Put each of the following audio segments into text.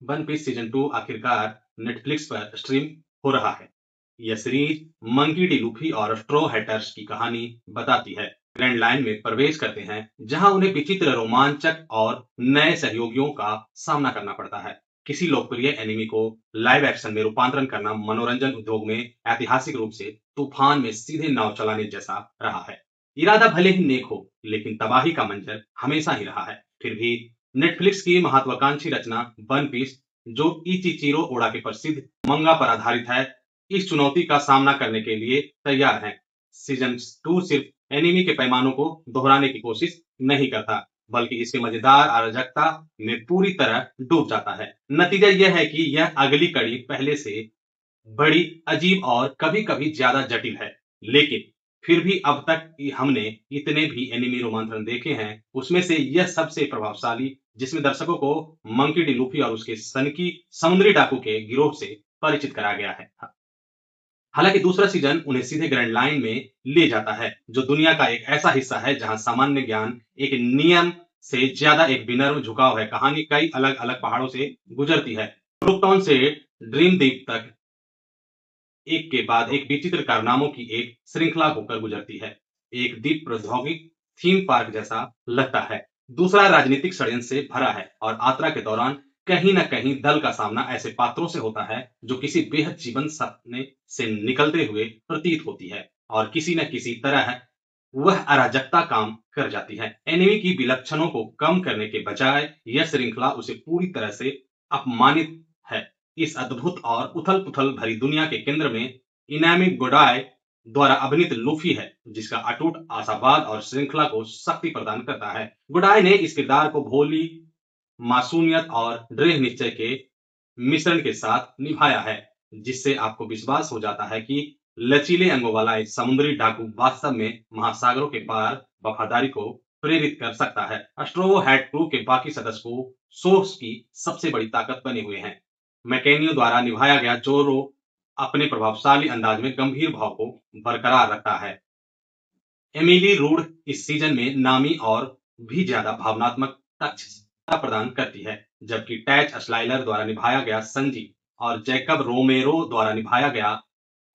One piece season 2 आखिरकार Netflix पर stream हो रहा है। यह सीरीज मंकी डी लूफी और स्ट्रो हैटर्स की कहानी बताती है। ग्रैंड लाइन में प्रवेश करते हैं जहां उन्हें विचित्र रोमांचक और नए सहयोगियों का सामना करना पड़ता है। किसी लोकप्रिय एनिमी को लाइव एक्शन में रूपांतरण करना मनोरंजन उद्योग में ऐतिहासिक रूप से तूफान में सीधे नाव चलाने जैसा रहा है। इरादा भले ही नेक हो, लेकिन तबाही का मंजर हमेशा ही रहा है। फिर भी नेटफ्लिक्स की महत्वाकांक्षी रचना वन पीस, जो इचिचिरो ओडा के प्रसिद्ध मंगा पर आधारित है, इस चुनौती का सामना करने के लिए तैयार है। सीजन 2 सिर्फ एनिमी के पैमानों को दोहराने की कोशिश नहीं करता, बल्कि इसके मजेदार अराजकता में पूरी तरह डूब जाता है। नतीजा यह है कि यह अगली कड़ी पहले से बड़ी, अजीब और कभी-कभी ज्यादा जटिल है। लेकिन फिर भी अब तक हमने इतने भी एनिमी रोमांचन देखे हैं, उसमें से यह सबसे प्रभावशाली, जिसमें दर्शकों को मंकी डी लूफी और उसके सनकी समुद्री डाकू के गिरोह से परिचित करा गया है। हालांकि दूसरा सीजन उन्हें सीधे ग्रैंड लाइन में ले जाता है, जो दुनिया का एक ऐसा हिस्सा है जहां सामान्य ज्ञान एक नियम से ज्यादा एक विनम्र झुकाव है। कहानी कई अलग-अलग पहाड़ों से गुजरती है। ब्रुकटाउन से ड्रीम द्वीप तक एक के बाद एक विचित्र कारनामों की एक श्रृंखला होकर गुजरती है। एक द्वीप प्रौद्योगिक थीम पार्क जैसा लगता है, दूसरा राजनीतिक षड्यंत्र से भरा है और यात्रा के दौरान कहीं न कहीं दल का सामना ऐसे पात्रों से होता है जो किसी बेहद जीवंत सपने से निकलते हुए प्रतीत होती है और किसी न किसी तरह वह अराजकता काम कर जाती है। एनिमी की विलक्षणों को कम करने के बजाय यह श्रृंखला उसे पूरी तरह से अपमानित है। इस अद्भुत और उथल-पुथल भरी दुनिया के केंद्र में इनामी गोडाई द्वारा अभिनीत लूफी है, जिसका अटूट आशावाद और श्रृंखला को शक्ति प्रदान करता है। गोडाई ने इस किरदार को भोली, मासूमियत और दृढ़ निश्चय के मिश्रण के साथ निभाया है, जिससे आपको विश्वास हो जाता है कि लचीले अंगों वाला एक समुद्री डाकू वास्तव में महासागरों के पार वफादारी को प्रेरित कर सकता है। अस्ट्रो हैट क्रू के बाकी सदस्य को सोर्स की सबसे बड़ी ताकत बने हुए हैं। मैकेनियो द्वारा निभाया गया जोरो अपने प्रभावशाली अंदाज में गंभीर भाव को बरकरार रखता है। एमिली रूड इस सीजन में नामी और भी ज्यादा भावनात्मक दक्षता प्रदान करती है, जबकि टैच स्लाइलर द्वारा निभाया गया संजी और जैकब रोमेरो द्वारा निभाया गया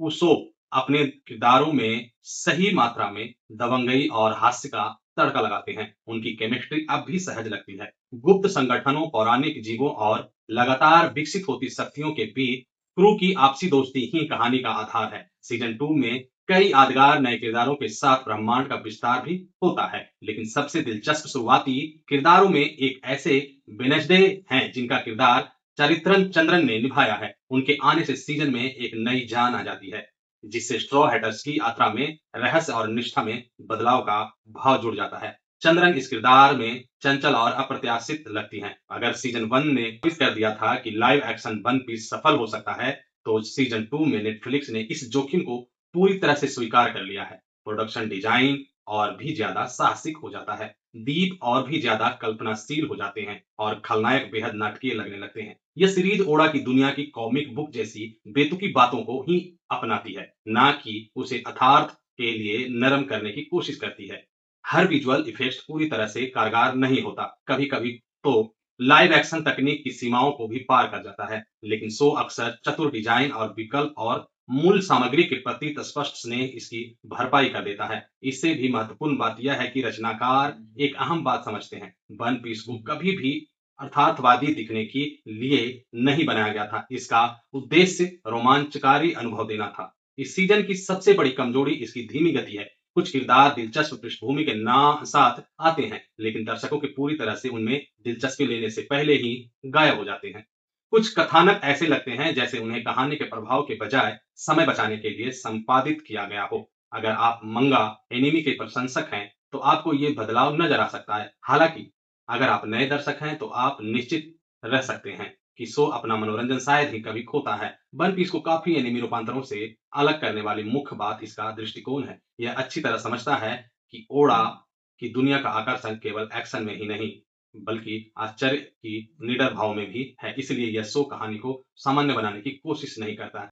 उसो अपने किरदारों में सही मात्रा में दबंगई और हास्य का तड़का लगाते हैं। उनकी केमिस्ट्री अब भी सहज लगती है। गुप्त संगठनों, पौराणिक जीवों और लगातार विकसित होती शक्तियों के बीच क्रू की आपसी दोस्ती ही कहानी का आधार है। सीजन 2 में कई यादगार नए किरदारों के साथ ब्रह्मांड का विस्तार भी होता है, लेकिन सबसे दिलचस्प शुरुआती किरदारों में एक ऐसे वेडनेसडे हैं जिनका किरदार चरित्रन चंद्रन ने निभाया है। उनके आने से सीजन में एक नई जान आ जाती है, जिससे स्ट्रॉ हैटर्स की यात्रा में रहस्य और निष्ठा में बदलाव का भाव जुड़ जाता है। चंद्रन इस किरदार में चंचल और अप्रत्याशित लगती हैं। अगर सीजन 1 ने फिक्स कर दिया था कि लाइव एक्शन वन पीस सफल हो सकता है, तो सीजन 2 में नेटफ्लिक्स ने इस जोखिम को पूरी तरह से स्वीकार कर लिया है। प्रोडक्शन डिजाइन और भी ज्यादा साहसिक हो जाता है, दीप और भी ज्यादा कल्पनाशील हो जाते हैं और खलनायक बेहद नाटकीय लगने लगते हैं। यह सीरीज ओडा की दुनिया की कॉमिक बुक जैसी बेतुकी बातों को ही अपनाती है, ना कि उसे यथार्थ के लिए नरम करने की कोशिश करती है। हर विजुअल इफेक्ट पूरी तरह से कारगर नहीं होता, कभी-कभी तो लाइव एक्शन तकनीक की सीमाओं को भी पार कर जाता है, लेकिन शो अक्सर चतुर डिजाइन और विकल्प और मूल सामग्री के प्रति स्पष्ट स्नेह इसकी भरपाई कर देता है। इससे भी महत्वपूर्ण बात यह है कि रचनाकार एक अहम बात समझते हैं। वन पीस को कभी भी अर्थार्थवादी दिखने के लिए नहीं बनाया गया था। इसका उद्देश्य रोमांचकारी अनुभव देना था। इस सीजन की सबसे बड़ी कमजोरी इसकी धीमी गति है। कुछ किरदार दिलचस्प पृष्ठभूमि के ना साथ आते हैं, लेकिन दर्शकों के पूरी तरह से उनमें दिलचस्पी लेने से पहले ही गायब हो जाते हैं। कुछ कथानक ऐसे लगते हैं जैसे उन्हें कहानी के प्रभाव के बजाय समय बचाने के लिए संपादित किया गया हो। अगर आप मंगा एनिमी के प्रशंसक हैं, तो आपको ये बदलाव नजर आ सकता है। हालांकि अगर आप नए दर्शक हैं, तो आप निश्चित रह सकते हैं कि शो अपना मनोरंजन शायद ही कभी खोता है। वन पीस को काफी एनिमी रूपांतरों से अलग करने वाली मुख्य बात इसका दृष्टिकोण है। यह अच्छी तरह समझता है कि ओडा की दुनिया का आकर्षण केवल एक्शन में ही नहीं, बल्कि आश्चर्य की निडर भाव में भी है। इसलिए यह शो कहानी को सामान्य बनाने की कोशिश नहीं करता है।